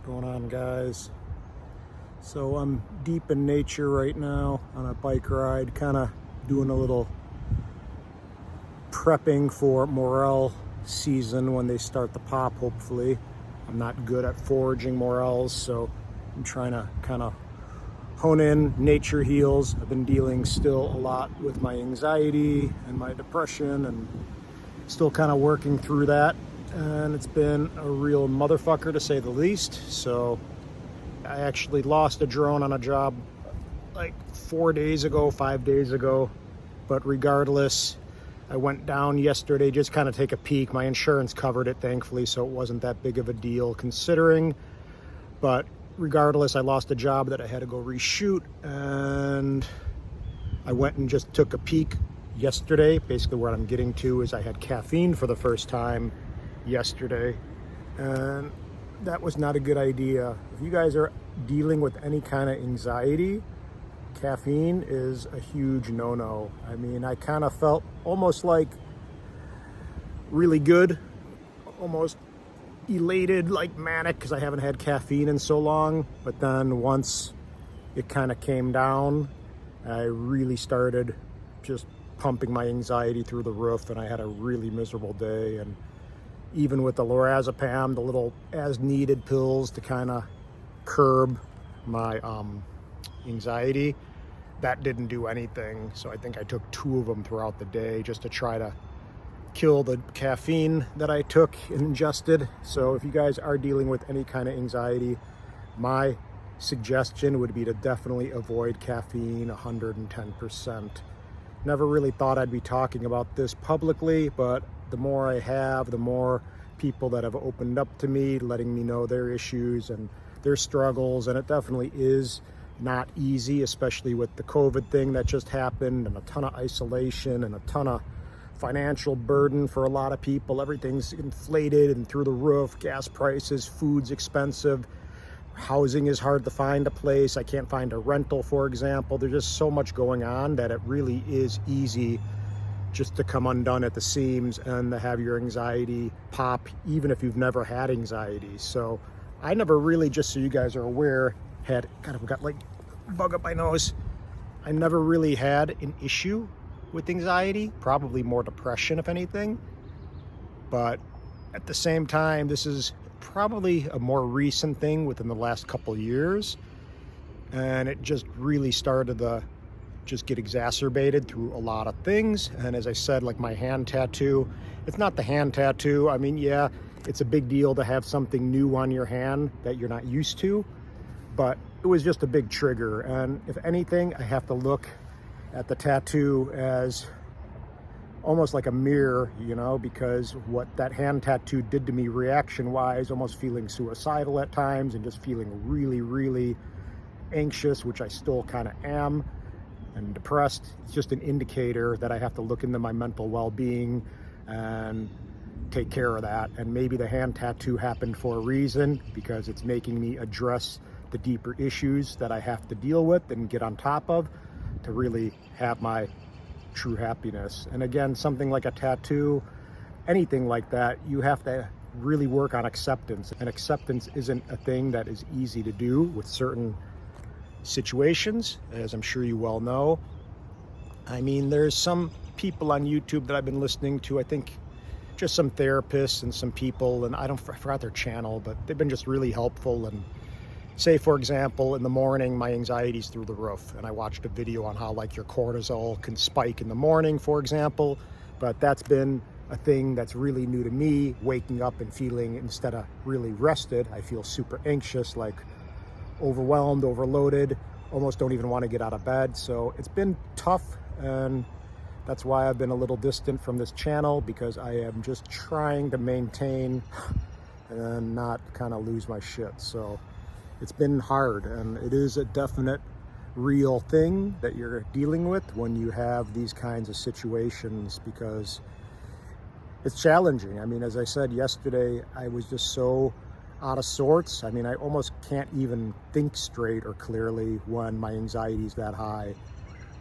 Going on, guys? So I'm deep in nature right now on a bike ride, kind of doing a little prepping for morel season when they start to pop, hopefully. I'm not good at foraging morels, so I'm trying to kind of hone in. Nature heals. I've been dealing still a lot with my anxiety and my depression and still kind of working through that. And it's been a real motherfucker, to say the least. So I actually lost a drone on a job like 5 days ago. But regardless, I went down yesterday, just kind of take a peek. My insurance covered it, thankfully, so it wasn't that big of a deal considering. But regardless, I lost a job that I had to go reshoot, and I went and just took a peek yesterday. Basically what I'm getting to is I had caffeine for the first time yesterday, and that was not a good idea. If you guys are dealing with any kind of anxiety, caffeine is a huge no-no. I mean, I kind of felt almost like really good, almost elated, like manic, because I haven't had caffeine in so long. But then once it kind of came down, I really started just pumping my anxiety through the roof, and I had a really miserable day. And even with the lorazepam, the little as needed pills to kind of curb my anxiety, that didn't do anything. So I think I took 2 of them throughout the day just to try to kill the caffeine that I took and ingested. So if you guys are dealing with any kind of anxiety, my suggestion would be to definitely avoid caffeine 110%. Never really thought I'd be talking about this publicly, but the more I have, the more people that have opened up to me, letting me know their issues and their struggles. And it definitely is not easy, especially with the COVID thing that just happened, and a ton of isolation and a ton of financial burden for a lot of people. Everything's inflated and through the roof. Gas prices, food's expensive. Housing is hard to find a place. I can't find a rental, for example. There's just so much going on that it really is easy just to come undone at the seams and to have your anxiety pop, even if you've never had anxiety. So I never really, just so you guys are aware, God, I've got like bug up my nose. I never really had an issue with anxiety, probably more depression, if anything. But at the same time, this is probably a more recent thing within the last couple years. And it just really started to just get exacerbated through a lot of things. And as I said, like my hand tattoo, it's not the hand tattoo. I mean, yeah, it's a big deal to have something new on your hand that you're not used to, but it was just a big trigger. And if anything, I have to look at the tattoo as almost like a mirror, you know, because what that hand tattoo did to me reaction wise, almost feeling suicidal at times and just feeling really, really anxious, which I still kind of am, and depressed. It's just an indicator that I have to look into my mental well-being and take care of that. And maybe the hand tattoo happened for a reason, because it's making me address the deeper issues that I have to deal with and get on top of to really have my true happiness. And again, something like a tattoo, anything like that, you have to really work on acceptance. And acceptance isn't a thing that is easy to do with certain situations, as I'm sure you well know. I mean, there's some people on YouTube that I've been listening to, I think just some therapists and some people, and I forgot their channel, but they've been just really helpful. And say, for example, in the morning, my anxiety's through the roof, and I watched a video on how like your cortisol can spike in the morning, for example. But that's been a thing that's really new to me, waking up and feeling, instead of really rested, I feel super anxious, like overwhelmed, overloaded, almost don't even want to get out of bed. So it's been tough, and that's why I've been a little distant from this channel, because I am just trying to maintain and not kind of lose my shit. So it's been hard, and it is a definite real thing that you're dealing with when you have these kinds of situations, because it's challenging. I mean, as I said yesterday, I was just so out of sorts. I mean, I almost can't even think straight or clearly when my anxiety is that high.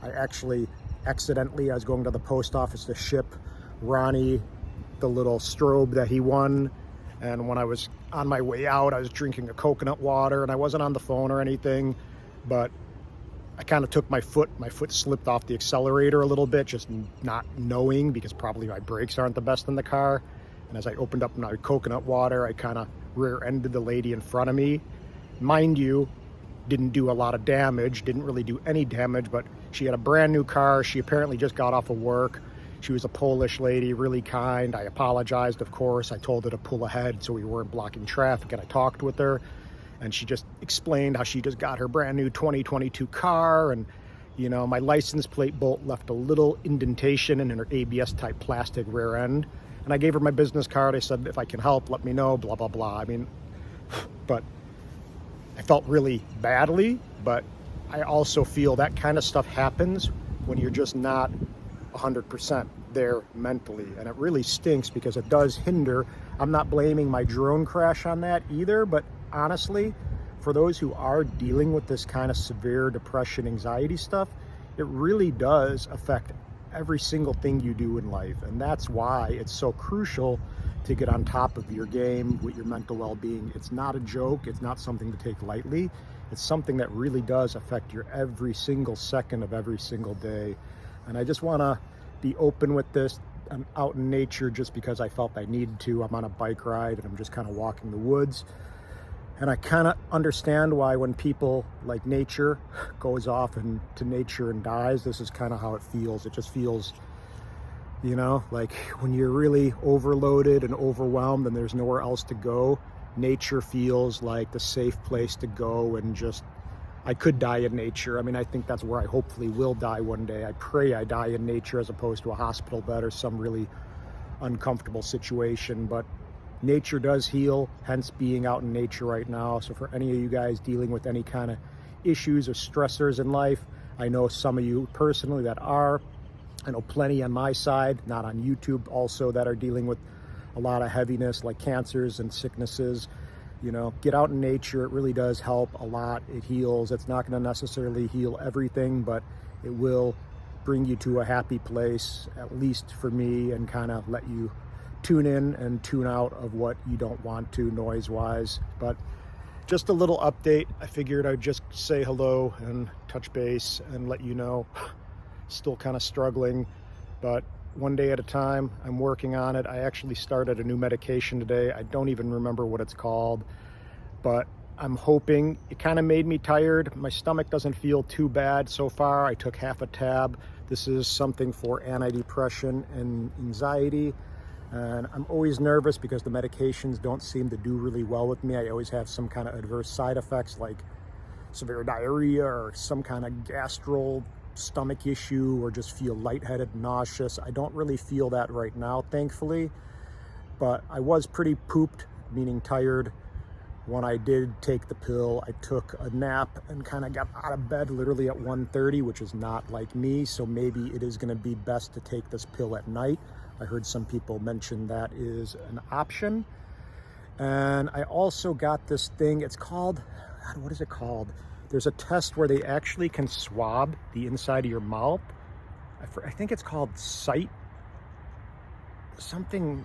I actually accidentally, I was going to the post office to ship Ronnie the little strobe that he won, And when I was on my way out, I was drinking a coconut water, and I wasn't on the phone or anything, but I kind of took my foot slipped off the accelerator a little bit, just not knowing, because probably my brakes aren't the best in the car. And as I opened up my coconut water, I kind of rear-ended the lady in front of me. Mind you, didn't do a lot of damage, didn't really do any damage, but she had a brand new car. She apparently just got off of work. She was a Polish lady, really kind. I apologized, of course. I told her to pull ahead so we weren't blocking traffic, and I talked with her. And she just explained how she just got her brand new 2022 car, and you know, my license plate bolt left a little indentation in her ABS type plastic rear end. And I gave her my business card. I said, if I can help, let me know, blah, blah, blah. I mean, but I felt really badly, but I also feel that kind of stuff happens when you're just not 100% there mentally. And it really stinks because it does hinder. I'm not blaming my drone crash on that either, but honestly, for those who are dealing with this kind of severe depression, anxiety stuff, it really does affect every single thing you do in life. And that's why it's so crucial to get on top of your game with your mental well-being. It's not a joke. It's not something to take lightly. It's something that really does affect your every single second of every single day. And I just want to be open with this. I'm out in nature just because I felt I needed to. I'm on a bike ride and I'm just kind of walking the woods. And I kind of understand why when people like nature goes off into nature and dies, this is kind of how it feels. It just feels, you know, like when you're really overloaded and overwhelmed and there's nowhere else to go, nature feels like the safe place to go. And just, I could die in nature. I mean, I think that's where I hopefully will die one day. I pray I die in nature as opposed to a hospital bed or some really uncomfortable situation. But nature does heal, hence being out in nature right now. So for any of you guys dealing with any kind of issues or stressors in life, I know some of you personally that are. I know plenty on my side, not on YouTube, also that are dealing with a lot of heaviness like cancers and sicknesses. You know, get out in nature. It really does help a lot. It heals. It's not going to necessarily heal everything, but it will bring you to a happy place, at least for me, and kind of let you tune in and tune out of what you don't want to noise-wise. But just a little update. I figured I'd just say hello and touch base and let you know. Still kind of struggling, but one day at a time. I'm working on it. I actually started a new medication today. I don't even remember what it's called, but I'm hoping. It kind of made me tired. My stomach doesn't feel too bad so far. I took half a tab. This is something for antidepressant and anxiety. And I'm always nervous because the medications don't seem to do really well with me. I always have some kind of adverse side effects like severe diarrhea or some kind of gastro stomach issue, or just feel lightheaded, nauseous. I don't really feel that right now, thankfully, but I was pretty pooped, meaning tired, when I did take the pill. I took a nap and kind of got out of bed literally at 1:30, which is not like me. So maybe it is going to be best to take this pill at night. I heard some people mention that is an option. And I also got this thing. It's called, God, what is it called? There's a test where they actually can swab the inside of your mouth. I think it's called Sight. Something,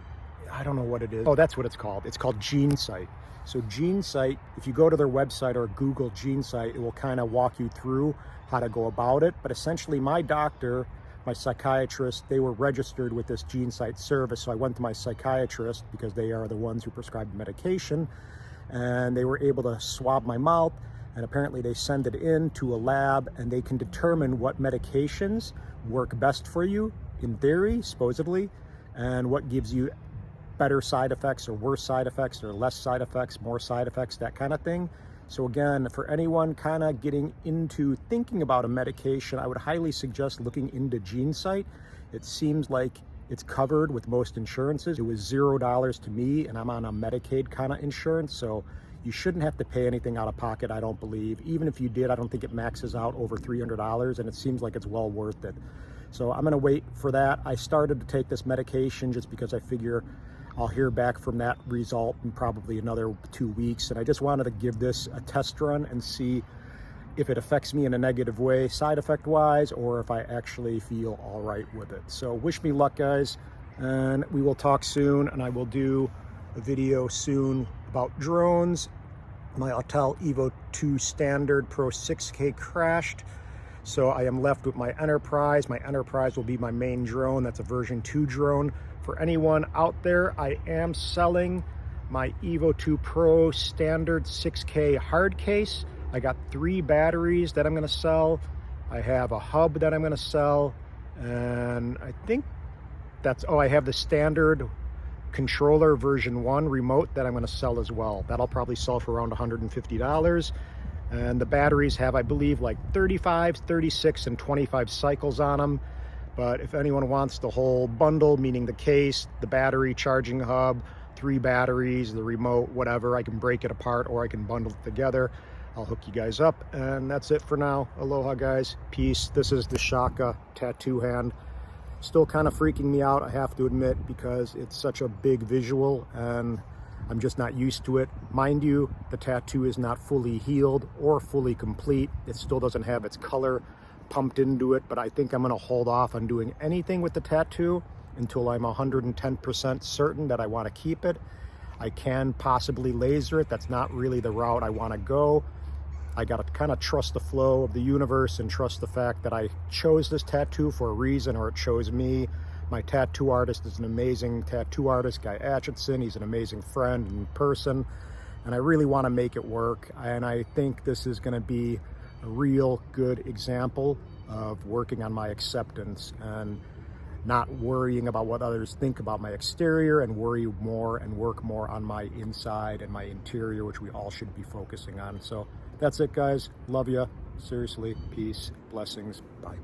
I don't know what it is. Oh, that's what it's called. It's called GeneSight. So GeneSight, if you go to their website or Google GeneSight, it will kind of walk you through how to go about it. But essentially my doctor, my psychiatrist, they were registered with this GeneSight service. So I went to my psychiatrist because they are the ones who prescribe the medication, and they were able to swab my mouth. And apparently they send it in to a lab and they can determine what medications work best for you, in theory, supposedly, and what gives you better side effects or worse side effects or less side effects, more side effects, that kind of thing. So again, for anyone kind of getting into thinking about a medication, I would highly suggest looking into GeneSight. It seems like it's covered with most insurances. It was $0 to me, and I'm on a Medicaid kind of insurance, so you shouldn't have to pay anything out of pocket, I don't believe. Even if you did, I don't think it maxes out over $300, and it seems like it's well worth it. So I'm gonna wait for that. I started to take this medication just because I figure I'll hear back from that result in probably another 2 weeks. And I just wanted to give this a test run and see if it affects me in a negative way, side effect wise, or if I actually feel all right with it. So wish me luck, guys, and we will talk soon, and I will do a video soon about drones. My Atort Evo 2 Standard Pro 6K crashed, so I am left with my Enterprise. My Enterprise will be my main drone. That's a version 2 drone. For anyone out there, I am selling my Evo 2 Pro Standard 6K hard case. I got 3 batteries that I'm going to sell. I have a hub that I'm going to sell, and I think that's, oh, I have the standard controller version 1 remote that I'm going to sell as well. That'll probably sell for around $150. And the batteries have, I believe, like 35, 36, and 25 cycles on them. But if anyone wants the whole bundle, meaning the case, the battery, charging hub, 3 batteries, the remote, whatever, I can break it apart or I can bundle it together. I'll hook you guys up. And that's it for now. Aloha, guys. Peace. This is the Shaka tattoo hand. Still kind of freaking me out, I have to admit, because it's such a big visual and I'm just not used to it. Mind you, the tattoo is not fully healed or fully complete. It still doesn't have its color pumped into it, but I think I'm going to hold off on doing anything with the tattoo until I'm 110% certain that I want to keep it. I can possibly laser it. That's not really the route I want to go. I got to kind of trust the flow of the universe and trust the fact that I chose this tattoo for a reason, or it chose me. My tattoo artist is an amazing tattoo artist, Guy Atchison. He's an amazing friend and person, and I really want to make it work. And I think this is going to be a real good example of working on my acceptance and not worrying about what others think about my exterior, and worry more and work more on my inside and my interior, which we all should be focusing on. So that's it, guys. Love ya. Seriously. Peace. Blessings. Bye.